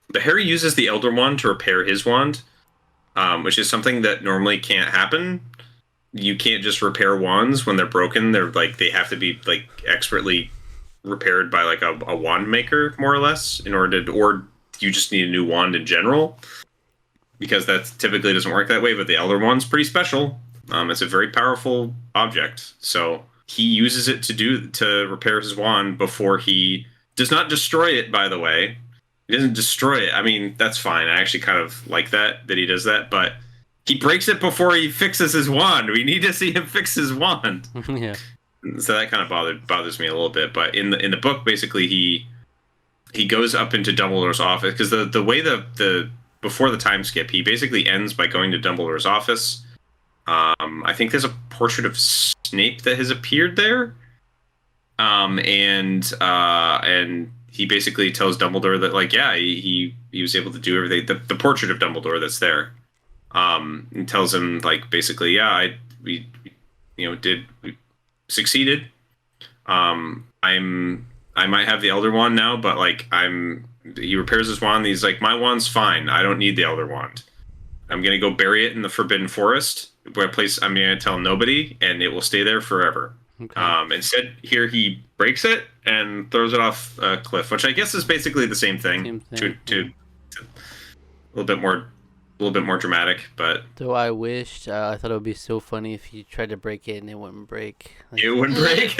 But Harry uses the Elder Wand to repair his wand, which is something that normally can't happen. You can't just repair wands when they're broken. They're like they have to be like expertly repaired by like a wand maker, more or less, in order to, or you just need a new wand in general, because that typically doesn't work that way. But the Elder Wand's pretty special. It's a very powerful object, so he uses it to repair his wand before he does not destroy it. By the way, he doesn't destroy it. I mean, that's fine. I actually kind of like that he does that, but he breaks it before he fixes his wand. We need to see him fix his wand. Yeah. So that kind of bothers me a little bit. But in the book, basically, he goes up into Dumbledore's office because the way the before the time skip, he basically ends by going to Dumbledore's office. I think there's a portrait of Snape that has appeared there. And he basically tells Dumbledore that like, yeah, he was able to do everything. The portrait of Dumbledore that's there. And tells him like basically, yeah, we succeeded. I might have the Elder Wand now, but like he repairs his wand. He's like, my wand's fine. I don't need the Elder Wand. I'm gonna go bury it in the Forbidden Forest, where a place I'm gonna tell nobody, and it will stay there forever. Okay. Instead, here he breaks it and throws it off a cliff, which I guess is basically the same thing. Same thing. To a little bit more dramatic, but Though I wished, I thought it would be so funny if you tried to break it and it wouldn't break. Like, it wouldn't break.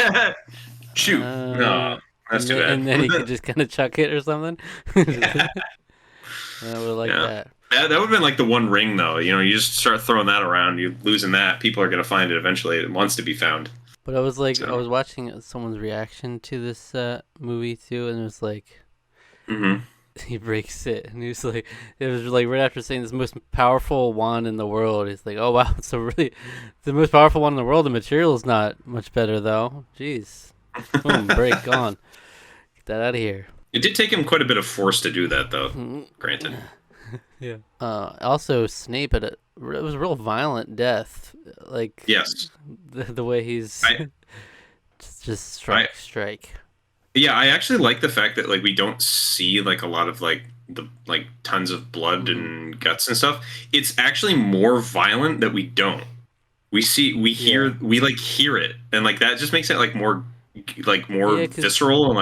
Shoot, no, that's too bad. And then he could just kind of chuck it or something. I would like that. That would have been like the One Ring, though. You know, you just start throwing that around, you're losing that. People are going to find it eventually. It wants to be found. But I was like, So. I was watching someone's reaction to this movie too, and it was like, he breaks it, and he was like, it was like right after saying this most powerful wand in the world. He's like, oh wow, it's the most powerful wand in the world. The material is not much better though. Jeez, boom, break, gone. Get that out of here. It did take him quite a bit of force to do that, though. Granted. Yeah. Also, Snape it was a real violent death. Like, yes, the way he's just strike. Yeah, I actually like the fact that like we don't see like a lot of like the like tons of blood and guts and stuff. It's actually more violent that we don't. We hear it, and like that just makes it like more visceral and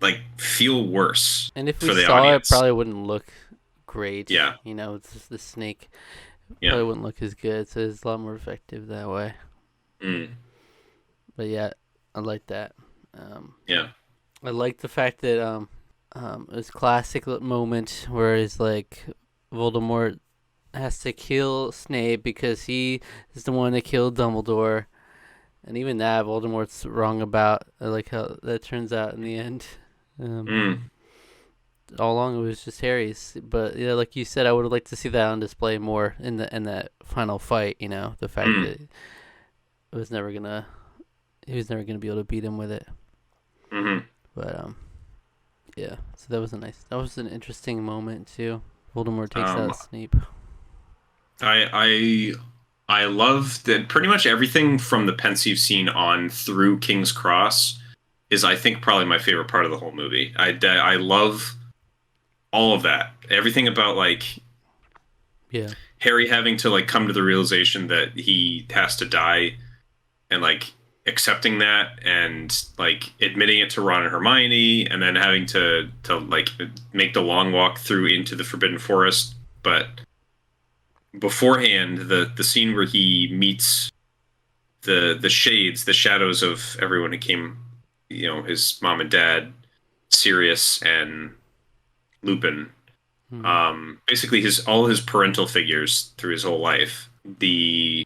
like feel worse. And if we for the saw audience. it, probably wouldn't look great. Yeah. You know, it's just the snake. Yeah. Probably wouldn't look as good, so it's a lot more effective that way. But yeah, I like that. Yeah. I like the fact that it was a classic moment where it's like Voldemort has to kill Snape because he is the one that killed Dumbledore, and even that Voldemort's wrong about. I like how that turns out in the end. All along it was just Harry's, but yeah, like you said, I would have liked to see that on display more in that final fight. You know, the fact that he was never gonna be able to beat him with it. But yeah. So that was an interesting moment too. Voldemort takes out Snape. I love that pretty much everything from the pensive scene on through King's Cross is, I think, probably my favorite part of the whole movie. I love all of that. Everything about like Yeah. Harry having to like come to the realization that he has to die, and like accepting that, and like admitting it to Ron and Hermione, and then having to like make the long walk through into the Forbidden Forest. But beforehand, the scene where he meets the shades, the shadows of everyone who came, his mom and dad, Sirius and Lupin, Hmm. basically all his parental figures through his whole life. I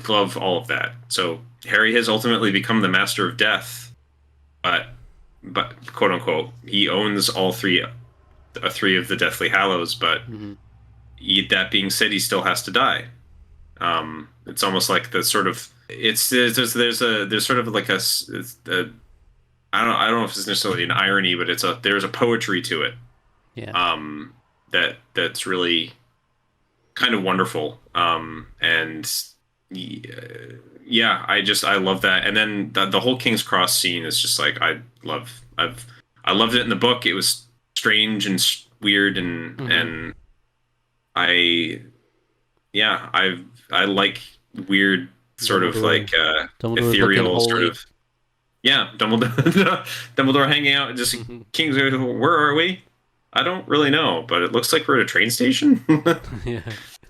love all of that. So Harry has ultimately become the master of death, but quote unquote, he owns all three of the Deathly Hallows. But Hmm. that being said, he still has to die. It's almost like the sort of there's sort of like a I don't know if it's necessarily an irony, but there's a poetry to it. Yeah. That's really kind of wonderful. And yeah, I love that. And then the whole King's Cross scene is just like I loved it in the book. It was strange and weird, Hmm. and I yeah, I like weird sort of Dumbledore. like Dumbledore's looking ethereal sort holy. of yeah, Dumbledore Dumbledore hanging out just Hmm. Kings. Where are we? I don't really know, but it looks like we're at a train station. Yeah.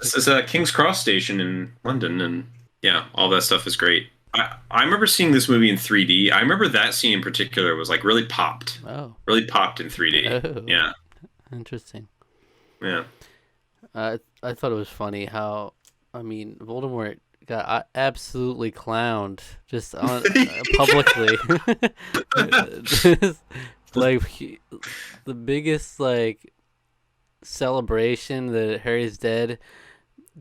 This is a King's Cross station in London, and yeah, all that stuff is great. I remember seeing this movie in 3D. I remember that scene in particular was like Oh. really popped in 3D. Oh. Yeah, Interesting. yeah. I thought it was funny how, I mean, Voldemort got absolutely clowned just on publicly. Just, like the biggest like celebration that Harry's dead.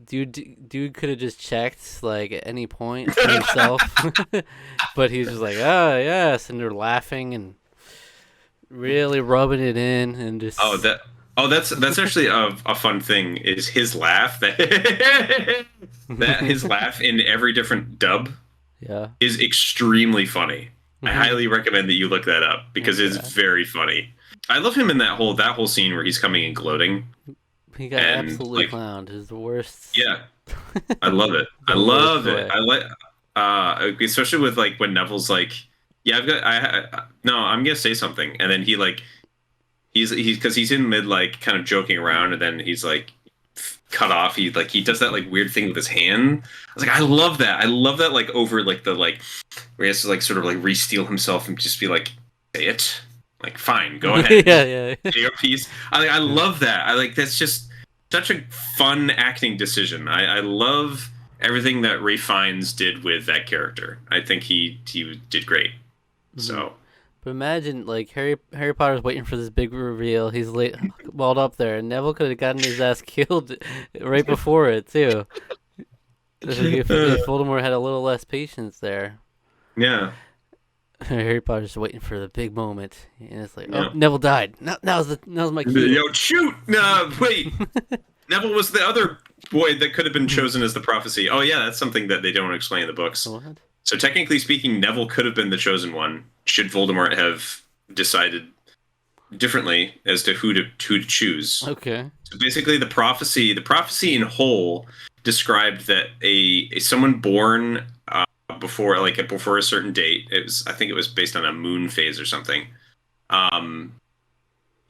Dude could have just checked like at any point for himself, but he's just like, oh yes, and they're laughing and really rubbing it in and Oh, just that's actually a fun thing is his laugh that that his laugh in every different dub yeah. is extremely funny. I Hmm. highly recommend that you look that up because it's Okay. very funny. I love him in that whole scene where he's coming and gloating He got and absolutely like clowned. Is the worst. yeah, I love it. I The worst love it. way. I like especially with like when Neville's like, yeah, no, I'm gonna say something, and then he like he's because he's in mid like kind of joking around, and then he's like cut off. He does that like weird thing with his hand. I was like, I love that. I love that like over like the like where he has to like sort of like re-steel himself and just be like, say it. Like, fine, go ahead. Yeah, yeah. Say your piece. I love that. I like that's just such a fun acting decision. I love everything that Ray Fiennes did with that character. I think he did great. Hmm. So But imagine like Harry Potter's waiting for this big reveal. He's late, walled up there, and Neville could have gotten his ass killed right before it too. If Voldemort had a little less patience there. yeah, Harry Potter's waiting for the big moment, and it's like, oh, yeah. Neville died. Now's my cue. Yo, shoot! No, wait. Neville was the other boy that could have been chosen as the prophecy. Oh yeah, that's something that they don't explain in the books. What? So technically speaking, Neville could have been the chosen one should Voldemort have decided differently as to who to choose. Okay. So basically, the prophecy in whole described that a someone born before a certain date. I think it was based on a moon phase or something. Um,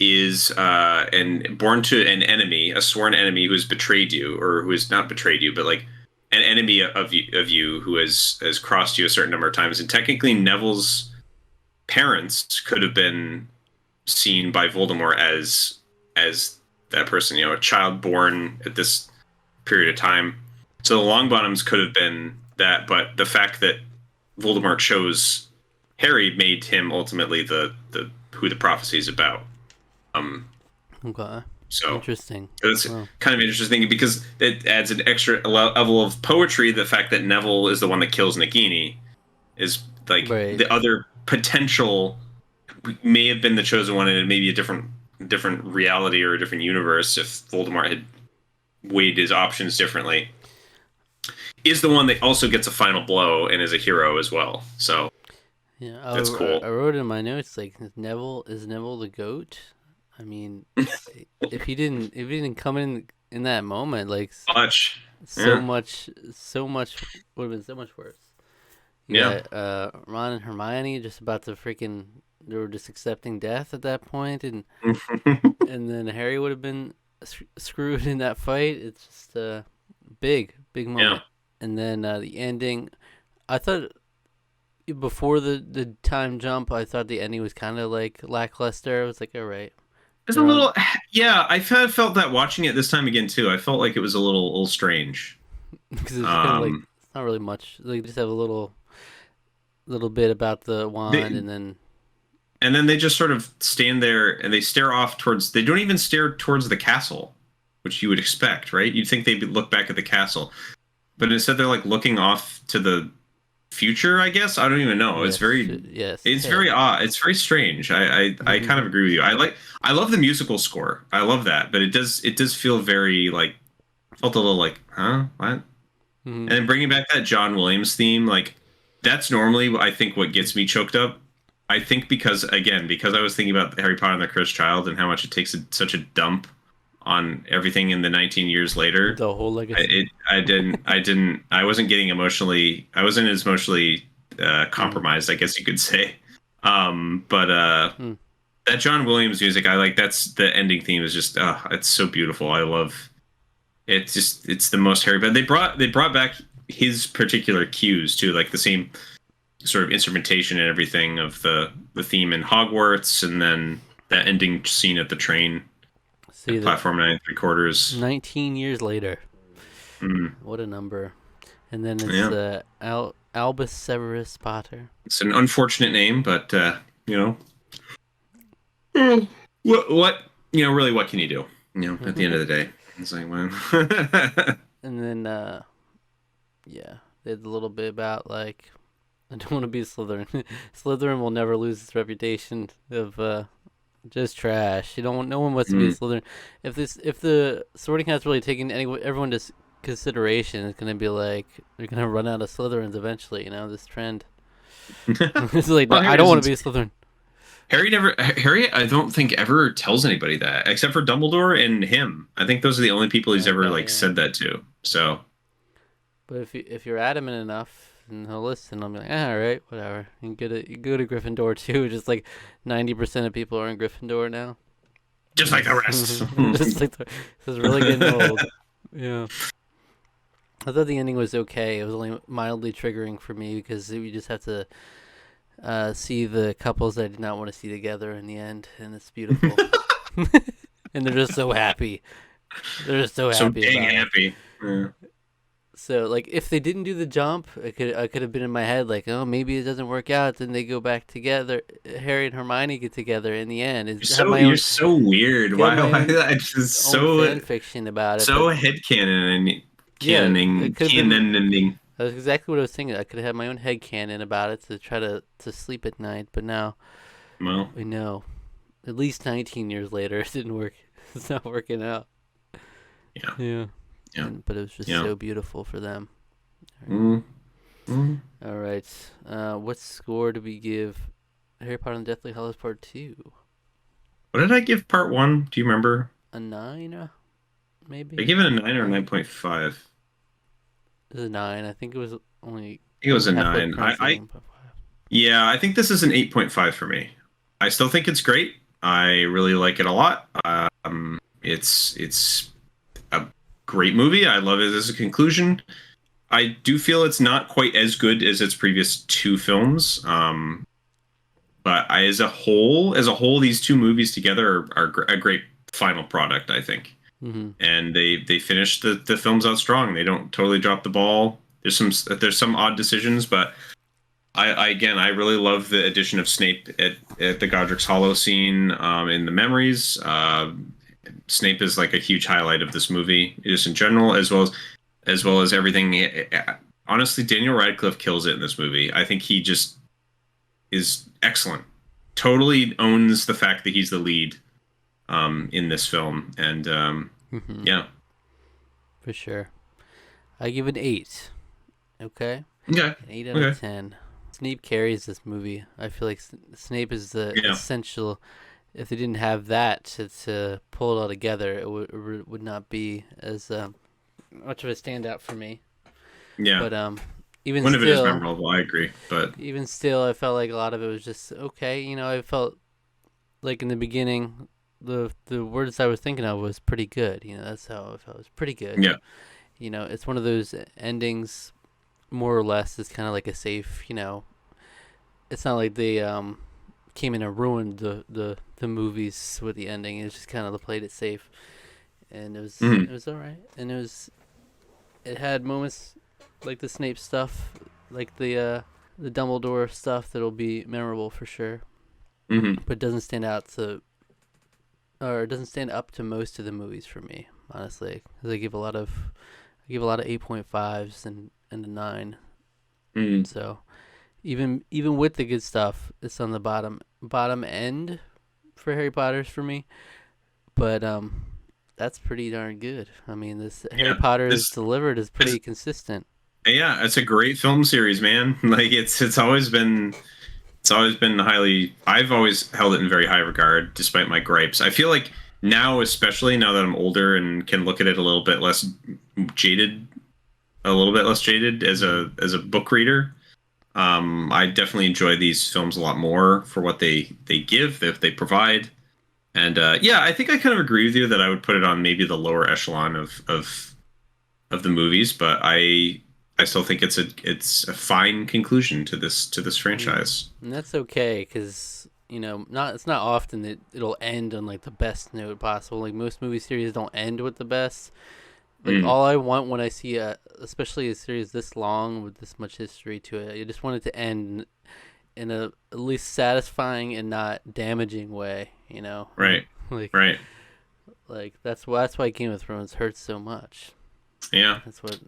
is and born to an enemy, a sworn enemy who has betrayed you, or who has not betrayed you, but like an enemy of you who has crossed you a certain number of times. And technically, Neville's parents could have been seen by Voldemort as that person, a child born at this period of time. So the Longbottoms could have been that, but the fact that Voldemort chose Harry made him ultimately the who the prophecy is about. Um, Okay. so Interesting. it's Well, kind of interesting because it adds an extra level of poetry. The fact that Neville is the one that kills Nagini is like right. the other potential may have been the chosen one, and it may be a different reality or a different universe if Voldemort had weighed his options differently. Is the one that also gets a final blow and is a hero as well. So Yeah, that's cool. I wrote in my notes like is Neville the goat? I mean, if he didn't come in in that moment, like Much. so Yeah. much, so much would have been so much worse. You Yeah. got Ron and Hermione just about to freaking. They were just accepting death at that point, and then Harry would have been screwed in that fight. It's just a big Yeah. moment. And then the ending, I thought before the time jump, I thought the ending was kind of like lackluster. I was like, all right, It's a they're on little, yeah. I felt that watching it this time again too. I felt like it was a little strange. because it's just kind of like Um, it's not really much. Like just have a little bit about the wand, they, and then and then they just sort of stand there and they stare off towards. They don't even stare towards the castle, which you would expect, right? You'd think they'd look back at the castle, but instead they're like looking off to the future. I guess I don't even know. yes, yes, It's very head. odd. It's very strange. I kind of agree with you. I love the musical score. I love that, but it does feel very like felt a little like huh what. And Mhm. then bringing back that John Williams theme, like that's normally I think what gets me choked up. I think because I was thinking about Harry Potter and the Cursed Child and how much it takes such a dump on everything in the 19 years later. The whole legacy. I wasn't getting emotionally. I wasn't as emotionally Mm. compromised, I guess you could say. But Mm. that John Williams music, I like. That's the ending theme is just, it's so beautiful. I love. It's the most Harry. But they brought back his particular cues too, like the same sort of instrumentation and everything of the theme in Hogwarts, and then that ending scene at the train See at the platform 9 3/4. 19 years later. Mm, What a number. And then it's yeah, Albus Severus Potter. it's an unfortunate name, but you know, mm, really, what can you do? At the end of the day, it's like, well, And then yeah, they had a little bit about like I don't want to be a Slytherin. Slytherin will never lose its reputation of just trash. You don't. No one wants to be a mm. Slytherin. If the Sorting Hat's really taking everyone to consideration, it's gonna be like they're gonna run out of Slytherins eventually. This trend. It's like no, Well, I Harry don't want to doesn't. be a Slytherin. Harry, I don't think ever tells anybody that except for Dumbledore and him. I think those are the only people he's ever Okay, like yeah. said that to. So But if you're adamant enough, and he'll listen, I'll be like, all right, whatever. You go to Gryffindor too. Just like 90% of people are in Gryffindor now. just like the rest. Just like this is really getting old. Yeah. I thought the ending was okay. It was only mildly triggering for me because we just have to see the couples I did not want to see together in the end, and it's beautiful. And they're just so happy. They're just so So happy dang about it. happy. Yeah. So like if they didn't do the jump, I could have been in my head like, oh, maybe it doesn't work out. Then they go back together. Harry and Hermione get together in the end. You're Have so my you're own so weird. Got Why my own I just own so fan fiction about it. But so headcanon yeah, it canoning could have been. canoning. That's exactly what I was thinking. I could have had my own head canon about it to try to sleep at night. But now Well, we know, at least 19 years later, it didn't work. It's not working out. yeah, Yeah. yeah, But it was just yeah. so beautiful for them. Mm, mm. All right. What score do we give Harry Potter and the Deathly Hallows Part 2? What did I give part one? Do you remember? A 9, I maybe? gave it a 9 or 9? 9.5. It was a 9. I think it was only Think it was a halfway 9. across the 8.5. Yeah, I think this is an 8.5 for me. I still think it's great. I really like it a lot. It's a great movie. I love it as a conclusion. I do feel it's not quite as good as its previous two films. But as a whole, these two movies together are a great final product, I think. Mm-hmm. And they finished the films out strong. They don't totally drop the ball. There's some odd decisions, but I really love the addition of Snape at the Godric's Hollow scene in the memories. Snape is like a huge highlight of this movie, just in general, as well as everything. Honestly, Daniel Radcliffe kills it in this movie. I think he just is excellent. Totally owns the fact that he's the lead in this film, and Mm-hmm. yeah, For sure. I give it 8. Okay? okay, An 8 out of okay, 10. Snape carries this movie. I feel like Snape is the yeah, essential if they didn't have that to pull it all together, it would not be as much of a standout for me. Yeah. But even One of it is still, memorable. I agree, but I felt like a lot of it was just okay. I felt like in the beginning, the words I was thinking of was pretty good. That's how I felt. It was pretty good. yeah. It's one of those endings, more or less. It's kind of like a safe. It's not like they came in and ruined the movies with the ending. It's just kind of played it safe, and Mhm. it was all right. And it had moments like the Snape stuff, like the Dumbledore stuff that'll be memorable for sure. Mhm. But it doesn't stand out to, or it doesn't stand up to most of the movies for me, honestly. Because I give a lot of 8.5s and a 9. Mhm. So even with the good stuff, it's on the bottom end for Harry Potter's for me. But that's pretty darn good. I mean, this Harry Yeah. Potter is This delivered is it's pretty consistent. yeah, it's a great film series, man. Like it's always been highly. I've always held it in very high regard, despite my gripes. I feel like now, especially now that I'm older and can look at it a little bit less jaded, as Mm-hmm. a book reader. I definitely enjoy these films a lot more for what they give, that they provide. And yeah, I think I kind of agree with you that I would put it on maybe the lower echelon of the movies, but I still think it's a fine conclusion to this Yeah, franchise. and that's okay because not it's not often that it'll end on like the best note possible. Like most movie series don't end with the best. Like Mm, all I want when I see especially a series this long with this much history to it, I just want it to end in a at least satisfying and not damaging way. right, like right, that's why Game of Thrones hurts so much. yeah, That's what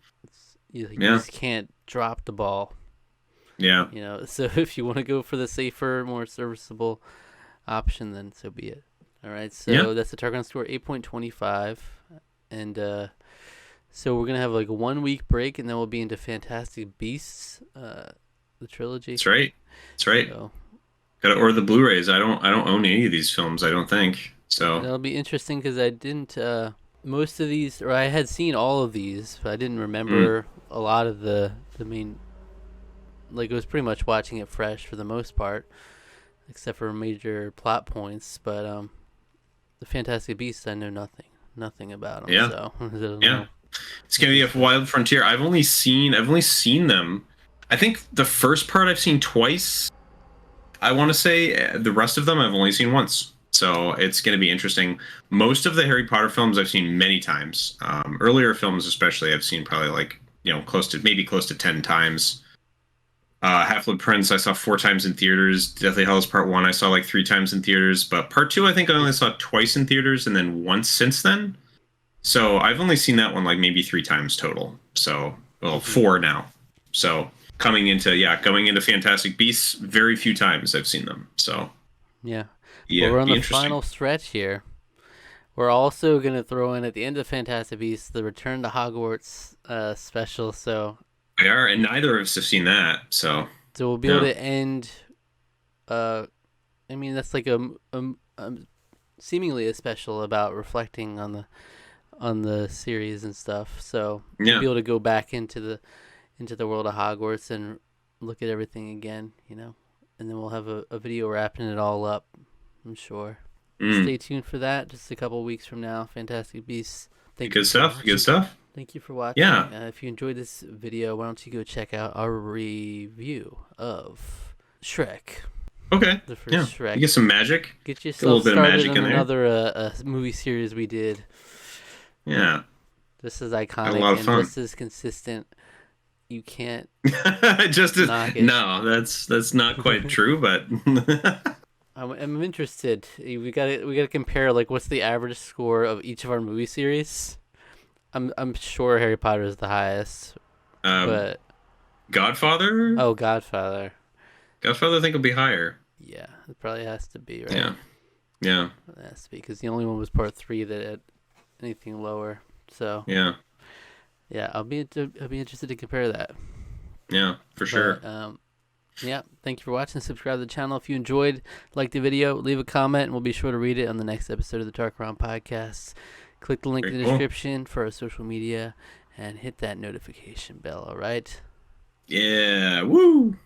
you yeah, just can't drop the ball. yeah, So if you want to go for the safer, more serviceable option, then so be it. All right, yeah. so that's the Tarqaron score, 8.25, and so we're gonna have like a 1 week break, and then we'll be into Fantastic Beasts, the trilogy. That's right, that's right. So Got to order the Blu-rays. I don't own any of these films. I don't think so. that'll be interesting because I didn't most of these, or I had seen all of these, but I didn't Mm, remember a lot of the main. Like it was pretty much watching it fresh for the most part, except for major plot points. But the Fantastic Beasts, I know nothing about them, yeah, so I don't yeah. know It's what gonna to be a expect. wild frontier. I've only seen them. I think the first part I've seen twice. I want to say the rest of them I've only seen once. So it's going to be interesting. Most of the Harry Potter films I've seen many times. Earlier films, especially, I've seen probably like close to 10 times. Half-Blood Prince I saw 4 times in theaters. Deathly Hallows Part One I saw like 3 times in theaters, but Part Two I think I only saw twice in theaters and then once since then. So I've only seen that one like maybe 3 times total. So well, Hmm. four now. So going into Fantastic Beasts, very few times I've seen them. So Yeah, but yeah, we're on be the interesting. final stretch here. We're also gonna throw in at the end of Fantastic Beasts the Return to Hogwarts special, so They are, and neither of us have seen that. So we'll be able yeah, to end. Uh, I mean that's like seemingly a special about reflecting on the series and stuff. So we'll yeah, be able to go back into the world of Hogwarts and look at everything again, and then we'll have a video wrapping it all up. I'm sure. mm. Stay tuned for that. Just a couple weeks from now. Fantastic Beasts. Thank you Good for stuff. Good watching. stuff. Thank you for watching. Yeah. If you enjoyed this video, why don't you go check out our review of Shrek, Okay. the first Yeah. You Shrek. get some magic. Get Get a little yourself bit of started magic on in there. another movie series we did. Yeah. Just as Had a iconic lot of and fun. just as consistent. You can't Just as knock it. no, that's not quite true, but I'm interested. We gotta compare like what's the average score of each of our movie series. I'm sure Harry Potter is the highest, uh, but Godfather. oh, Godfather. Godfather, I think will be higher. Yeah, it probably has to be right. Yeah. Yeah. It has to be because the only one was part three that had anything lower. So Yeah. yeah, I'll be interested to compare that. Yeah. For sure. But Yeah, thank you for watching. Subscribe to the channel if you enjoyed. Like the video, leave a comment, and we'll be sure to read it on the next episode of the Tarqaron podcast. Click the link in the description for our social media, and hit that notification bell. All right. Yeah. Woo.